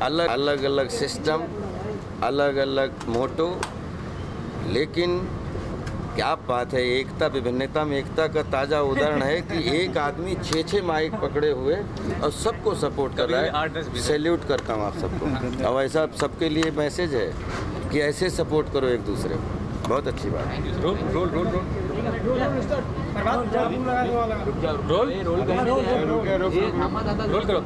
अलग अलग अलग सिस्टम, अलग अलग मोटो, लेकिन क्या बात है, एकता विभिन्नता में एकता का ताज़ा उदाहरण है कि एक आदमी 6 माइक पकड़े हुए और सबको सपोर्ट कर रहा है। सैल्यूट करता हूँ आप सबको। और ऐसा सबके लिए मैसेज है कि ऐसे सपोर्ट करो एक दूसरे को। बहुत अच्छी बात है। Role role role role role करो।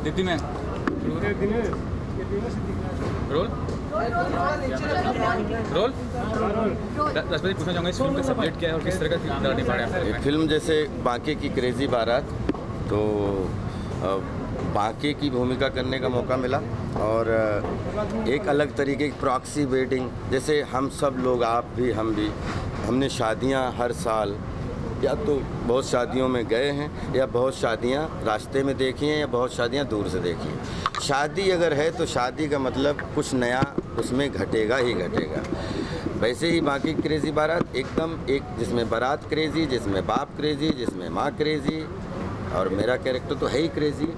दीदी में रोल रोल। राष्ट्रपति पूछना चाहूँगा, इस फिल्म का सब्जेक्ट क्या है और किस तरह का किरदार निभा रहे हैं? एक फिल्म जैसे बांके की क्रेजी बारात, तो बांके की भूमिका करने का मौका मिला और एक अलग तरीके की प्रॉक्सी वेडिंग, जैसे हम सब लोग, आप भी हम भी, हमने शादियां हर साल या तो बहुत शादियों में गए हैं या बहुत शादियां रास्ते में देखी हैं या बहुत शादियां दूर से देखी हैं। शादी अगर है तो शादी का मतलब कुछ नया उसमें घटेगा ही घटेगा। वैसे ही बाकी क्रेज़ी बारात एकदम एक, जिसमें बारात क्रेज़ी, जिसमें बाप क्रेज़ी, जिसमें माँ क्रेज़ी और मेरा कैरेक्टर तो है ही क्रेज़ी।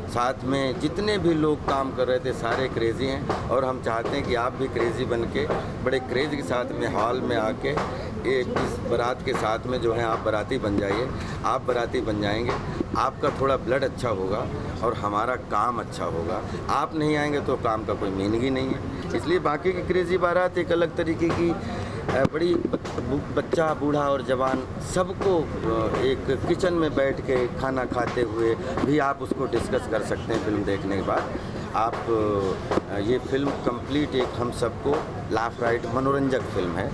साथ में जितने भी लोग काम कर रहे थे सारे क्रेज़ी हैं और हम चाहते हैं कि आप भी क्रेज़ी बन के बड़े क्रेज़ के साथ में हॉल में आके इस बारात के साथ में जो है आप बाराती बन जाइए। आप बाराती बन जाएंगे, आपका थोड़ा ब्लड अच्छा होगा और हमारा काम अच्छा होगा। आप नहीं आएंगे तो काम का कोई मीनिंग ही नहीं है। इसलिए बाकी की क्रेज़ी बारात एक अलग तरीके की बड़ी बच्चा, बूढ़ा और जवान सबको एक किचन में बैठ के खाना खाते हुए भी आप उसको डिस्कस कर सकते हैं। फिल्म देखने के बाद आप ये फिल्म कंप्लीट एक हम सबको लाफ राइट मनोरंजक फिल्म है।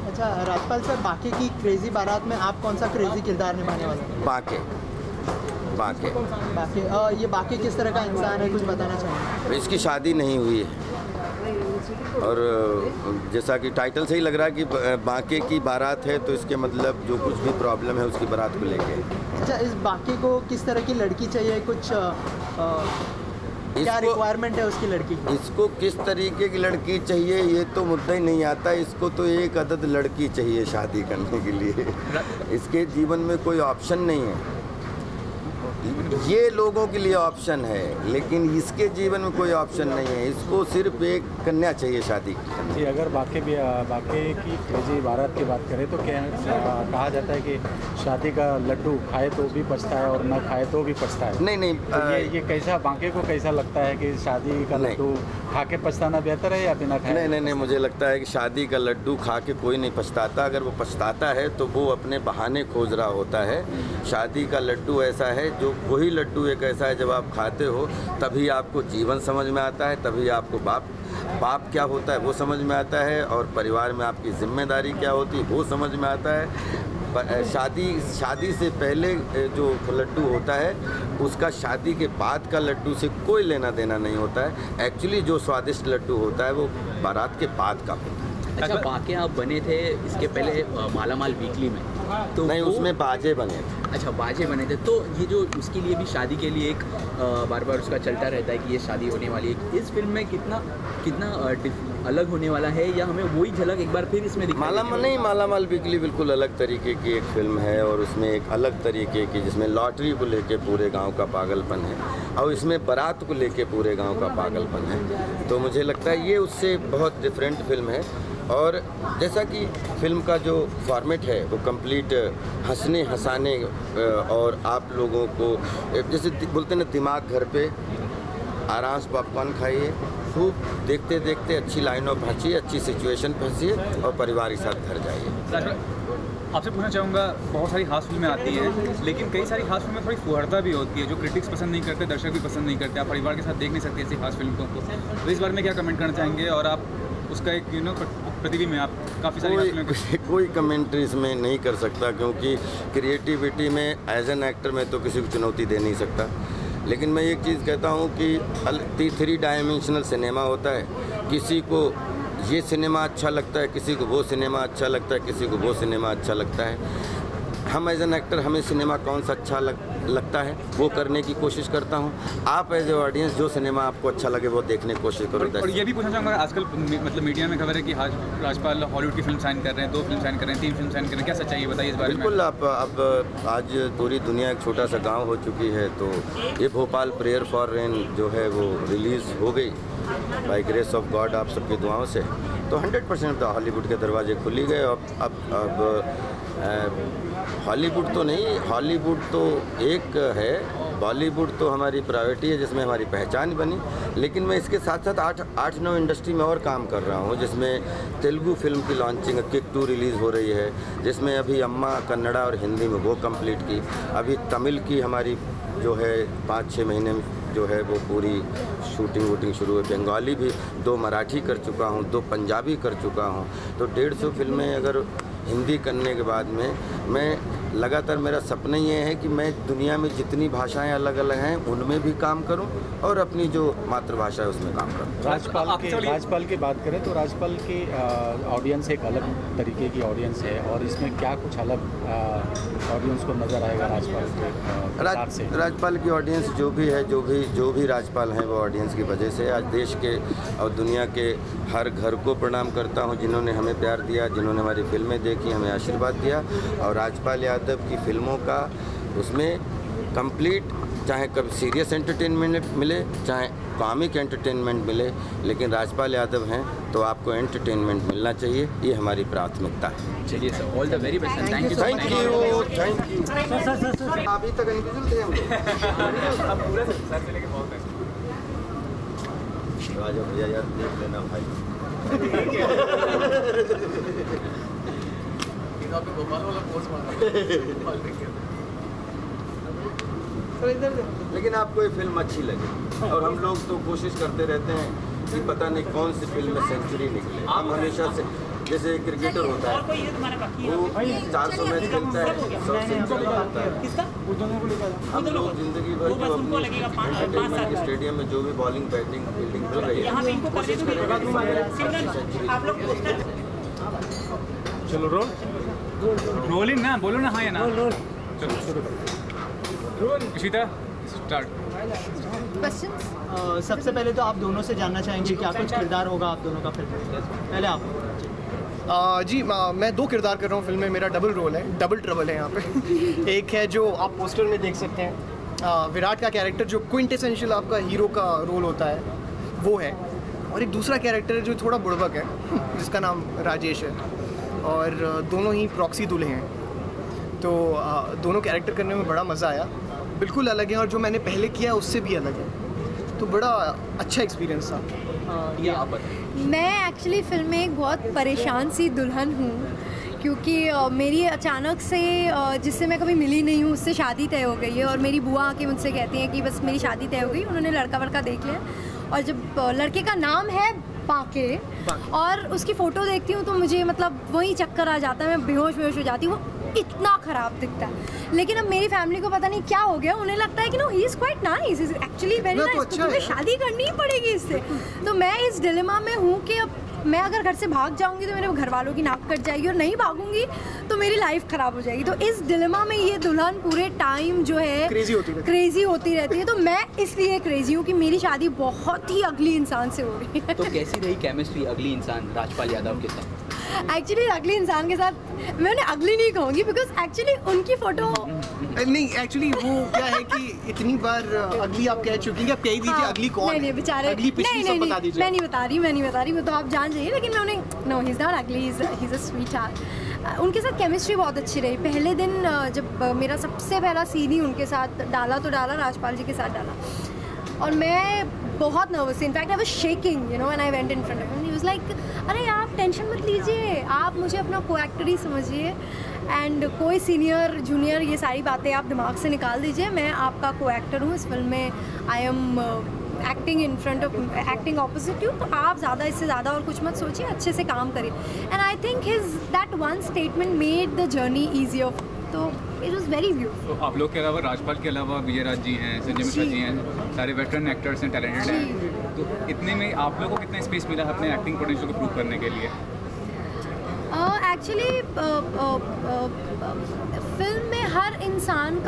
अच्छा राजपाल सर, बाकी की क्रेजी बारात में आप कौन सा क्रेजी किरदार निभाने वाले हैं? बाके ये बाकी किस तरह का इंसान है, कुछ बताना चाहेंगे? इसकी शादी नहीं हुई है और जैसा कि टाइटल से ही लग रहा है कि बाके की बारात है, तो इसके मतलब जो कुछ भी प्रॉब्लम है उसकी बारात को लेके। अच्छा, इस बाके को किस तरह की लड़की चाहिए, कुछ क्या रिक्वायरमेंट है उसकी लड़की की? इसको किस तरीके की लड़की चाहिए ये तो मुद्दा ही नहीं आता। इसको तो एक अदद लड़की चाहिए शादी करने के लिए। इसके जीवन में कोई ऑप्शन नहीं है। ये लोगों के लिए ऑप्शन है लेकिन इसके जीवन में कोई ऑप्शन नहीं है। इसको सिर्फ एक कन्या चाहिए शादी की। जी, अगर बाके की क्रेजी बारात की बात करें तो क्या कहा जाता है कि शादी का लड्डू खाए तो भी पछता है और न खाए तो भी पछता है। नहीं तो ये कैसा, बाके को कैसा लगता है कि शादी का लड्डू खा के पछताना बेहतर है या बिना खाए? नहीं, मुझे लगता है कि शादी का लड्डू खा के कोई नहीं पछताता। अगर वो पछताता है तो वो अपने बहाने खोज रहा होता है। शादी का लड्डू ऐसा है, जो वही लड्डू एक ऐसा है जब आप खाते हो तभी आपको जीवन समझ में आता है, तभी आपको बाप क्या होता है वो समझ में आता है और परिवार में आपकी जिम्मेदारी क्या होती है वो समझ में आता है। शादी से पहले जो लड्डू होता है उसका शादी के बाद का लड्डू से कोई लेना देना नहीं होता है। एक्चुअली जो स्वादिष्ट लड्डू होता है वो बारात के बाद का होता है। अच्छा, बाके आप बने थे इसके पहले मालामाल वीकली में, तो नहीं उसमें बाजे बने थे। अच्छा, बाजे बने थे, तो ये जो उसके लिए भी शादी के लिए एक बार बार उसका चलता रहता है कि ये शादी होने वाली है। इस फिल्म में कितना अलग होने वाला है या हमें वही झलक एक बार फिर इसमें मालामाल वीकली बिल्कुल अलग तरीके की एक फिल्म है और उसमें एक अलग तरीके की, जिसमें लॉटरी को लेके पूरे गांव का पागलपन है और इसमें बारात को लेके पूरे गांव का पागलपन है। तो मुझे लगता है ये उससे बहुत डिफरेंट फिल्म है। और जैसा कि फिल्म का जो फॉर्मेट है वो कंप्लीट हंसने हंसाने और आप लोगों को जैसे बोलते हैं ना, दिमाग घर पे आराम से पॉपकॉर्न खाइए, खूब देखते देखते अच्छी लाइनों फंसिए, अच्छी सिचुएशन फंसिए और परिवार के साथ घर जाइए। आपसे पूछना चाहूँगा, बहुत सारी हास्य फिल्में आती हैं लेकिन कई सारी हास्य फिल्में थोड़ी फुहरता भी होती है, जो क्रिटिक्स पसंद नहीं करते, दर्शक भी पसंद नहीं करते। आप परिवार के साथ देख नहीं सकते ऐसी हास्य फिल्म को, तो इस बारे में क्या कमेंट करना चाहेंगे? और आप उसका एक प्रतिबिंब में आप काफ़ी सारी कोई कमेंट्री इसमें नहीं कर सकता क्योंकि क्रिएटिविटी में एज एन एक्टर में तो किसी को चुनौती दे नहीं सकता। लेकिन मैं एक चीज़ कहता हूँ कि 3 डायमेंशनल सिनेमा होता है। किसी को ये सिनेमा अच्छा लगता है, किसी को वो सिनेमा अच्छा लगता है, किसी को वो सिनेमा अच्छा लगता है। हम एज एन एक्टर हमें सिनेमा कौन सा अच्छा लगता है वो करने की कोशिश करता हूँ। आप एज ए ऑडियंस जो सिनेमा आपको अच्छा लगे वो देखने की कोशिश करो। और ये भी पूछना चाहूँगा, आजकल मतलब मीडिया में खबर है कि राजपाल हॉलीवुड की फिल्म साइन कर रहे हैं, 2 फिल्म साइन कर रहे हैं, 3 फिल्म साइन कर रहे हैं, क्या सच्चाई है बताइए इस बारे में। बिल्कुल, अब आज पूरी दुनिया एक छोटा सा गांव हो चुकी है, तो ये भोपाल प्रेयर फॉर रेन जो है वो रिलीज़ हो गई बाय ग्रेस ऑफ गॉड, आप सबकी दुआओं से। तो 100% हॉलीवुड के दरवाजे खुली गए। अब हॉलीवुड तो नहीं, हॉलीवुड तो एक है, बॉलीवुड तो हमारी प्रायोरिटी है जिसमें हमारी पहचान बनी। लेकिन मैं इसके साथ साथ 8-9 इंडस्ट्री में और काम कर रहा हूँ, जिसमें तेलुगु फिल्म की लॉन्चिंग किक 2 रिलीज़ हो रही है, जिसमें अभी अम्मा कन्नड़ा और हिंदी में वो कंप्लीट की। अभी तमिल की हमारी जो है 5-6 महीने में जो है वो पूरी शूटिंग वूटिंग शुरू है। बंगाली भी 2 मराठी कर चुका हूँ, 2 पंजाबी कर चुका हूँ। तो 150 फिल्में अगर हिंदी करने के बाद में मैं लगातार, मेरा सपना ये है कि मैं दुनिया में जितनी भाषाएं अलग अलग हैं उनमें भी काम करूं और अपनी जो मातृभाषा है उसमें काम करूं। राजपाल की बात करें तो राजपाल की ऑडियंस एक अलग तरीके की ऑडियंस है, और इसमें क्या कुछ अलग ऑडियंस को नज़र आएगा राजपाल के राजपाल की ऑडियंस जो भी है, जो भी राजपाल हैं वो ऑडियंस की वजह से आज देश के और दुनिया के हर घर को प्रणाम करता हूँ जिन्होंने हमें प्यार दिया, जिन्होंने हमारी फिल्में देखी, हमें आशीर्वाद दिया। और राजपाल यादव की फिल्मों का उसमें कंप्लीट, चाहे कभी सीरियस एंटरटेनमेंट मिले चाहे कॉमिक एंटरटेनमेंट मिले, लेकिन राजपाल यादव हैं तो आपको एंटरटेनमेंट मिलना चाहिए, ये हमारी प्राथमिकता है। चलिए sir, all the very best, thank you. Thank you. अभी तक इंडिविजुअल थे हम लोग। राजा भैया यार देख लेना भाई। लेकिन आपको ये फिल्म अच्छी लगी, और हम लोग तो कोशिश करते रहते हैं कि पता नहीं कौन सी फिल्म में सेंचुरी निकले। हम हमेशा से, जैसे एक क्रिकेटर होता है वो 400 मैच खेलता है, 100 सेंचुरी होता है। हम लोग जिंदगी भर जो अपनी एंटरटेनमेंट के स्टेडियम में जो भी बॉलिंग बैटिंग फील्डिंग मिल रही है कोशिश करेंगे सेंचुरी। चलो रोलिंग ना बोलो ना, हाँ या ना। चलो इशिता स्टार्ट। क्वेश्चंस। सबसे पहले तो आप दोनों से जानना चाहेंगे क्या कुछ किरदार होगा आप दोनों का फिल्म में। पहले आप। जी मैं 2 किरदार कर रहा हूँ फिल्म में, मेरा डबल रोल है, डबल ट्रबल है यहाँ पे। एक है जो आप पोस्टर में देख सकते हैं, विराट का कैरेक्टर जो क्विंटेसेंशियल आपका हीरो का रोल होता है वो है, और एक दूसरा कैरेक्टर जो थोड़ा बुड़बक है जिसका नाम राजेश है, और दोनों ही प्रॉक्सी दूल्हे हैं। तो दोनों कैरेक्टर करने में बड़ा मज़ा आया, बिल्कुल अलग है, और जो मैंने पहले किया उससे भी अलग है, तो बड़ा अच्छा एक्सपीरियंस था। मैं एक्चुअली फिल्म में एक बहुत परेशान सी दुल्हन हूँ, क्योंकि मेरी अचानक से जिससे मैं कभी मिली नहीं हूँ उससे शादी तय हो गई है, और मेरी बुआ आके मुझसे कहती हैं कि बस मेरी शादी तय हो गई, उन्होंने लड़का वड़का देख लिया, और जब लड़के का नाम है बाके और उसकी फ़ोटो देखती हूँ तो मुझे मतलब वही चक्कर आ जाता है, मैं बेहोश हो जाती हूँ, इतना ख़राब दिखता है। लेकिन अब मेरी फैमिली को पता नहीं क्या हो गया, उन्हें लगता है कि no he is quite nice, is actually very nice, तो तुम्हें शादी करनी ही पड़ेगी इससे। तो मैं इस डिलेमा में हूँ कि अब मैं अगर घर से भाग जाऊंगी तो मेरे घर वालों की नाक कट जाएगी, और नहीं भागूंगी तो मेरी लाइफ ख़राब हो जाएगी। तो इस डिलेमा में ये दुल्हन पूरे टाइम जो है क्रेजी होती रहती है। तो मैं इसलिए क्रेजी हूँ कि मेरी शादी बहुत ही अगली इंसान से हो रही है। तो कैसी रही केमिस्ट्री अगली इंसान राजपाल यादव के साथ? एक्चुअली अगली इंसान के साथ मैं उन्हें अगली नहीं कहूँगी, बिकॉज एक्चुअली उनकी फ़ोटो नहीं, एक्चुअली वो क्या है कि इतनी बार अगली आप कह चुकी हैं, आप कह ही दीजिए अगली कौन है। नहीं बेचारे, अगली पिछली सब बता दीजिए। मैं नहीं बता रही, वो तो आप जान जाइए, लेकिन मैं उन्हें नो ही इज़ नॉट अगली, he is a sweet heart. उनके साथ केमिस्ट्री बहुत अच्छी रही। पहले दिन जब मेरा सबसे पहला सीन ही उनके साथ डाला राजपाल जी के साथ डाला, और मैं बहुत नर्वस थी, in fact I was shaking you know when I went in front of him. He was like अरे आप टेंशन मत लीजिए, आप मुझे अपना को एक्टर ही समझिए, एंड कोई सीनियर जूनियर ये सारी बातें आप दिमाग से निकाल दीजिए, मैं आपका को एक्टर हूँ इस फिल्म में, I am acting opposite you, तो आप ज़्यादा इससे ज़्यादा और कुछ मत सोचिए, अच्छे से काम करिए। And I think his that one statement made the journey easier, तो इट वाज वेरी ब्यूटीफुल। तो आप लोग के अलावा राजपाल के अलावा विजयराज जी हैं, संजय मिश्रा जी हैं, सारे वेटरन एक्टर्स हैं, टैलेंटेड हैं, तो इतने में आप लोगों को कितना स्पेस मिला अपने एक्टिंग पोटेंशियल को प्रूव करने के लिए? एक्चुअली फिल्म में हर इंसान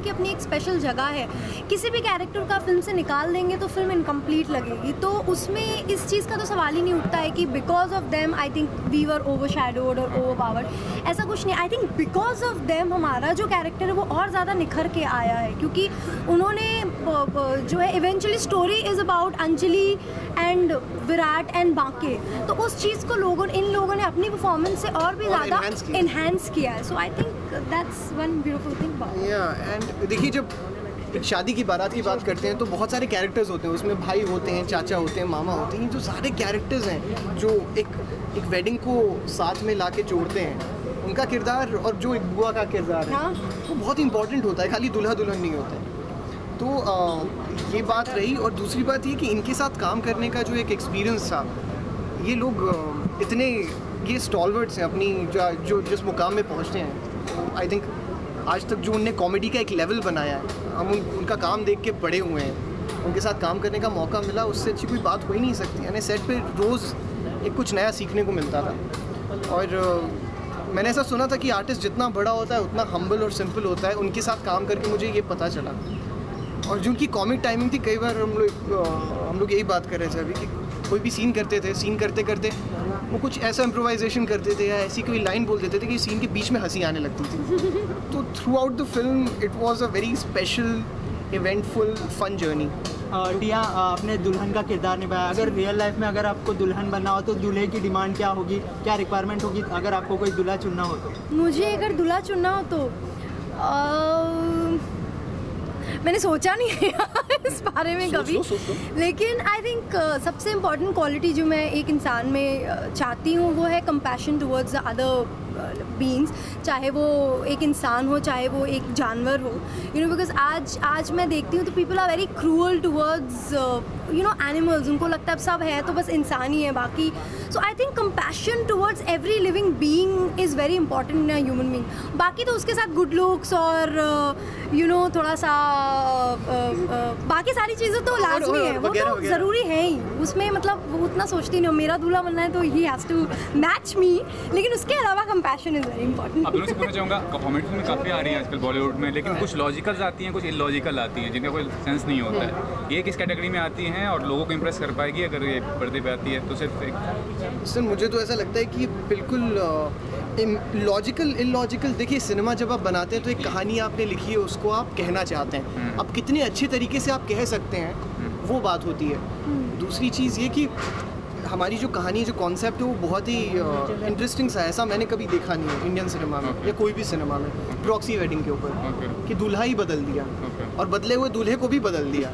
की अपनी एक स्पेशल जगह है। किसी भी कैरेक्टर का फिल्म से निकाल देंगे तो फिल्म इनकम्प्लीट लगेगी। तो उसमें इस चीज़ का तो सवाल ही नहीं उठता है कि because of them I think we were overshadowed और ओवरपावर्ड, ऐसा कुछ नहीं। I think because of them हमारा जो कैरेक्टर है वो और ज़्यादा निखर के आया है, क्योंकि उन्होंने जो है eventually story is about Anjali and Virat and Banke, तो उस चीज़ को इन लोगों ने अपनी परफॉर्मेंस से और भी ज़्यादा इन्हेंस किया है। So I think that's one beautiful thing about. Yeah and देखिए, जब एक शादी की बारात की बात करते हैं तो बहुत सारे कैरेक्टर्स होते हैं उसमें। भाई होते हैं, चाचा होते हैं, मामा होते हैं, जो सारे कैरेक्टर्स हैं जो एक वेडिंग को साथ में ला के जोड़ते हैं, उनका किरदार और जो एक बुआ का किरदार है वो बहुत इंपॉर्टेंट होता है, खाली दूल्हा दुल्हन नहीं होता है। तो ये बात रही। और दूसरी बात ये कि इनके साथ काम करने का जो एक एक्सपीरियंस था, ये लोग इतने ये स्टॉलवर्ड्स हैं अपनी जो जिस मुकाम में पहुँचते हैं। आई थिंक आज तक जो उनने कॉमेडी का एक लेवल बनाया है, हम उनका काम देख के बड़े हुए हैं, उनके साथ काम करने का मौका मिला, उससे अच्छी कोई बात हो ही नहीं सकती। यानी सेट पे रोज़ एक कुछ नया सीखने को मिलता था। और मैंने ऐसा सुना था कि आर्टिस्ट जितना बड़ा होता है उतना हम्बल और सिंपल होता है। उनके साथ काम करके मुझे ये पता चला। और जो उनकी कॉमिक टाइमिंग थी, कई बार हम लोग यही बात कर रहे थे अभी कि कोई भी सीन करते थे, सीन करते करते वो कुछ ऐसा इम्प्रोवाइजेशन करते थे या ऐसी कोई लाइन बोल देते थे कि सीन के बीच में हंसी आने लगती थी। तो throughout the film it was a very special, eventful, fun journey. Tia, आपने दुल्हन का किरदार निभाया। अगर रियल लाइफ में अगर आपको दुल्हन बनना हो तो दूल्हे की डिमांड क्या होगी, क्या रिक्वायरमेंट होगी अगर आपको कोई दूल्हा चुनना हो तो? मुझे अगर दूल्हा चुनना हो तो मैंने सोचा नहीं है इस बारे में कभी, लेकिन आई थिंक सबसे इम्पॉर्टेंट क्वालिटी जो मैं एक इंसान में चाहती हूँ वो है compassion towards the other beings, चाहे वो एक इंसान हो चाहे वो एक जानवर हो, यू नो, बिकॉज आज मैं देखती हूँ तो people are very cruel towards you know animals. उनको लगता है अब सब है तो बस इंसान ही है बाकी। So I think compassion towards every living being is very important in a human being. बाकी तो उसके साथ गुड लुक्स और यू नो थोड़ा सा बाकी सारी चीज़ें तो लाजमी है, वो तो ज़रूरी है ही उसमें। मतलब वो उतना सोचती नहीं हूँ, मेरा दूल्हा बनना है तो ही हैज़ टू मैच मी, लेकिन उसके अलावा कंपैशन इज़ वेरी इंपॉर्टेंट। आप दोनों से पूछना चाहूँगा, कॉमेडी फिल्में काफ़ी आ रही हैं आजकल बॉलीवुड में, लेकिन कुछ लॉजिकल आती हैं, कुछ इलॉजिकल आती हैं जिनका कोई सेंस नहीं होता है। ये किस कैटेगरी में आती हैं और लोगों को इम्प्रेस कर पाएगी अगर ये पर्दे पे आती है? तो सिर्फ एक सर, मुझे तो ऐसा लगता है कि बिल्कुल लॉजिकल इलॉजिकल। देखिए, सिनेमा जब आप बनाते हैं तो एक कहानी आपने लिखी है, उसको आप कहना चाहते हैं। अब कितने अच्छे तरीके से आप कह सकते हैं वो बात होती है। दूसरी चीज़ ये कि हमारी जो कहानी, जो कॉन्सेप्ट है वो बहुत ही इंटरेस्टिंग सा है। ऐसा मैंने कभी देखा नहीं है इंडियन सिनेमा में या कोई भी सिनेमा में, प्रॉक्सी वेडिंग के ऊपर कि दूल्हा ही बदल दिया और बदले हुए दूल्हे को भी बदल दिया।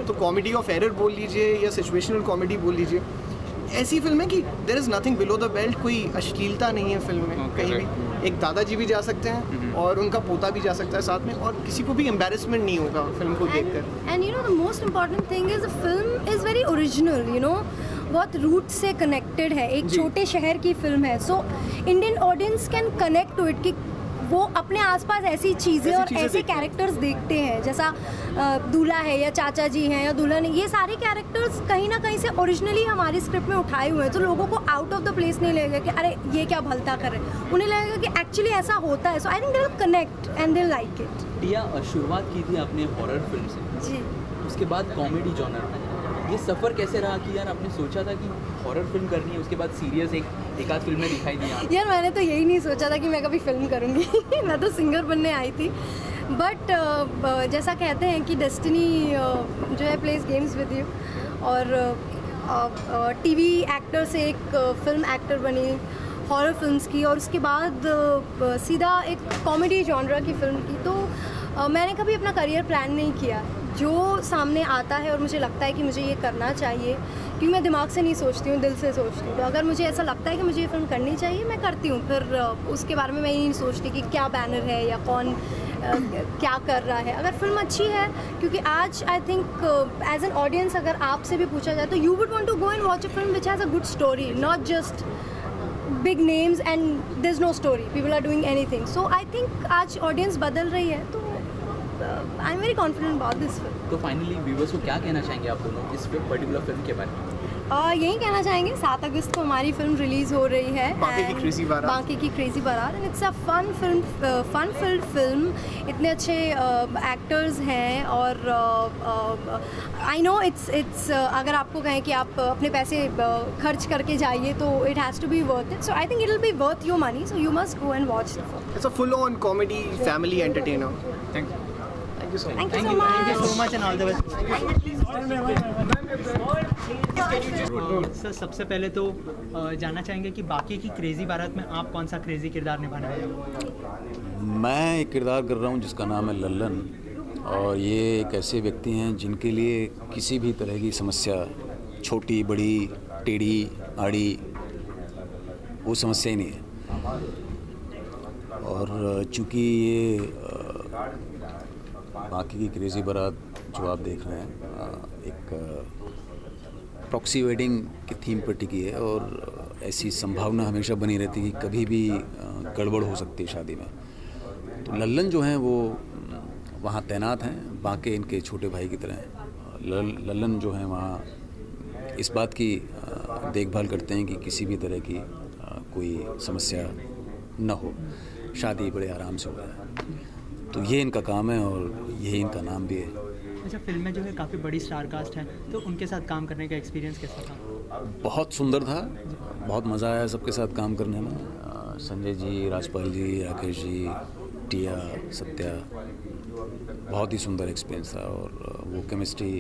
तो कॉमेडी ऑफ एरर बोल लीजिए या सिचुएशनल कॉमेडी बोल लीजिए, ऐसी फिल्म है कि there is nothing below the belt. कोई अश्लीलता नहीं है फिल्म में कहीं भी। एक दादाजी भी जा सकते हैं और उनका पोता भी जा सकता है साथ में, और किसी को भी एम्बैरेसमेंट नहीं होगा फिल्म को देखकर। And you know the most important thing is the film is very original, you know, बहुत रूट से कनेक्टेड है। एक छोटे शहर की फिल्म है, so Indian audience can connect to it कि वो अपने आसपास ऐसी चीज़ें और ऐसे कैरेक्टर्स देखते हैं, जैसा दूल्हा है या चाचा जी हैं या दुल्हन है, ये सारे कैरेक्टर्स कहीं ना कहीं से ओरिजिनली हमारी स्क्रिप्ट में उठाए हुए हैं। तो लोगों को आउट ऑफ द प्लेस नहीं लगेगा कि अरे ये क्या भलता कर रहे हैं, उन्हें लगेगा कि एक्चुअली ऐसा होता है। So I think they will connect and they like it. Tia, शुरुआत की थी आपने हॉरर फिल्म से जी, उसके बाद कॉमेडी जॉनर, ये सफ़र कैसे रहा कि यार आपने सोचा था कि हॉरर फिल्म करनी है, उसके बाद सीरियस एक आध फिल्में दिखाई दी आपको? यार मैंने तो यही नहीं सोचा था कि मैं कभी फिल्म करूँगी मैं तो सिंगर बनने आई थी। बट जैसा कहते हैं कि डेस्टिनी जो है प्लेस गेम्स विद यू, और टीवी एक्टर से एक फिल्म एक्टर बनी हॉरर फिल्म्स की, और उसके बाद सीधा एक कॉमेडी जॉनरा की फिल्म की। तो मैंने कभी अपना करियर प्लान नहीं किया, जो सामने आता है और मुझे लगता है कि मुझे ये करना चाहिए, क्योंकि मैं दिमाग से नहीं सोचती हूँ, दिल से सोचती हूँ। तो अगर मुझे ऐसा लगता है कि मुझे ये फिल्म करनी चाहिए, मैं करती हूँ। फिर उसके बारे में मैं ये नहीं सोचती कि क्या बैनर है या कौन क्या कर रहा है। अगर फिल्म अच्छी है, क्योंकि आज I think as an audience अगर आपसे भी पूछा जाए तो you would want to go and watch a film which has a good story, not just big names and there is no story, people are doing anything. So I think आज audience बदल रही है, तो I am very confident about this film. तो finally viewers को क्या कहना चाहेंगे आप दोनों इस पर्टिकुलर फिल्म के बारे में? यही कहना चाहेंगे 7 अगस्त को हमारी फिल्म रिलीज़ हो रही है, बाकी की क्रेजी बारात। बाकी की क्रेजी बारात, and it's a fun filled film. इतने अच्छे एक्टर्स हैं और आई नो इट्स अगर आपको कहें कि आप अपने पैसे खर्च करके जाइए तो it has to be worth it, so I think it will be worth your money, so you must go and watch the film. It's a full on comedy family entertainer. Thank you. Thank you so much. Thank you so much and all the best. Sir सबसे पहले तो जानना चाहेंगे कि बाकी की crazy बारात में आप कौन सा क्रेजी किरदार निभाने वाले हो? मैं एक किरदार कर रहा हूँ जिसका नाम है लल्लन, और ये एक ऐसे व्यक्ति हैं जिनके लिए किसी भी तरह की समस्या, छोटी बड़ी टेढ़ी आड़ी, वो समस्या ही नहीं है। और चूँकि ये बाकी की क्रेजी बारात जो आप देख रहे हैं एक प्रॉक्सी वेडिंग की थीम पर टिकी है, और ऐसी संभावना हमेशा बनी रहती है कि कभी भी गड़बड़ हो सकती है शादी में। तो लल्लन जो हैं वो वहाँ तैनात हैं, बाकी इनके छोटे भाई की तरह हैं। लल्लन जो हैं वहाँ इस बात की देखभाल करते हैं कि किसी भी तरह की कोई समस्या न हो, शादी बड़े आराम से हो जाए। तो ये इनका काम है और यही इनका नाम भी है। अच्छा, फिल्म में जो है काफ़ी बड़ी स्टार कास्ट है, तो उनके साथ काम करने का एक्सपीरियंस कैसा था? बहुत सुंदर था, बहुत मज़ा आया सबके साथ काम करने में। संजय जी, राजपाल जी, राकेश जी, टिया, सत्या, बहुत ही सुंदर एक्सपीरियंस था। और वो केमिस्ट्री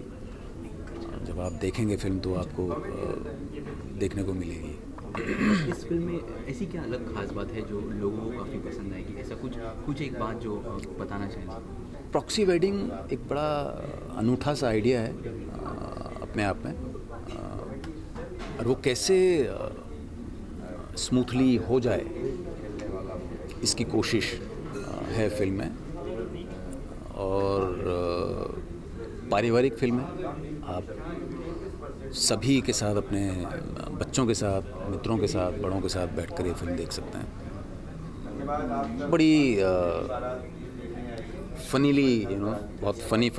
जब आप देखेंगे फिल्म तो आपको देखने को मिलेगी। इस फिल्म में ऐसी क्या अलग खास बात है जो लोगों को काफ़ी पसंद आएगी? ऐसा कुछ एक बात जो बताना चाहेंगे? प्रॉक्सी वेडिंग एक बड़ा अनूठा सा आइडिया है अपने आप में, और वो कैसे स्मूथली हो जाए इसकी कोशिश है फिल्म में। और पारिवारिक फिल्म है, आप सभी के साथ, अपने बच्चों के साथ, मित्रों के साथ, बड़ों के साथ बैठकर ये फिल्म देख सकते हैं। बड़ी फनीली बहुत फनी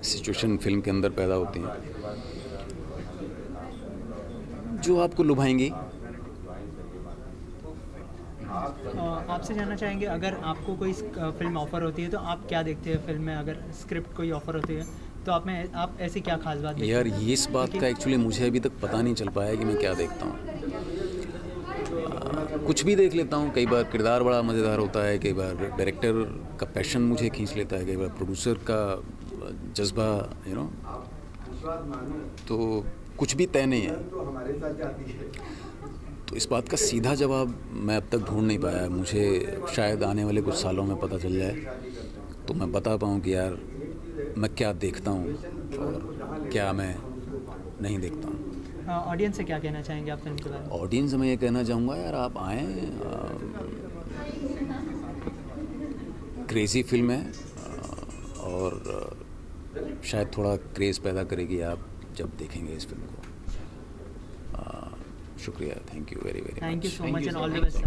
सिचुएशन फिल्म के अंदर पैदा होती हैं जो आपको लुभाएंगी। आपसे जानना चाहेंगे, अगर आपको कोई फिल्म ऑफ़र होती है तो आप क्या देखते हैं फिल्म में? अगर स्क्रिप्ट कोई ऑफ़र होती है तो आप ऐसी क्या खास बात देखते हैं? यार, ये इस बात का एक्चुअली मुझे अभी तक पता नहीं चल पाया कि मैं क्या देखता हूँ। कुछ भी देख लेता हूँ। कई बार किरदार बड़ा मज़ेदार होता है, कई बार डायरेक्टर का पैशन मुझे खींच लेता है, कई बार प्रोड्यूसर का जज्बा, तो कुछ भी तय नहीं है। तो इस बात का सीधा जवाब मैं अब तक ढूंढ नहीं पाया। मुझे शायद आने वाले कुछ सालों में पता चल जाए तो मैं बता पाऊँ कि यार मैं क्या देखता हूँ और क्या मैं नहीं देखता हूँ। ऑडियंस से क्या कहना चाहेंगे आप फिल्म के बारे में? ऑडियंस से मैं ये कहना चाहूँगा, यार आप आएँ, क्रेज़ी फिल्म है और शायद थोड़ा क्रेज़ पैदा करेगी आप जब देखेंगे इस फिल्म को। शुक्रिया, thank you very very much. Thank you so much and all the best.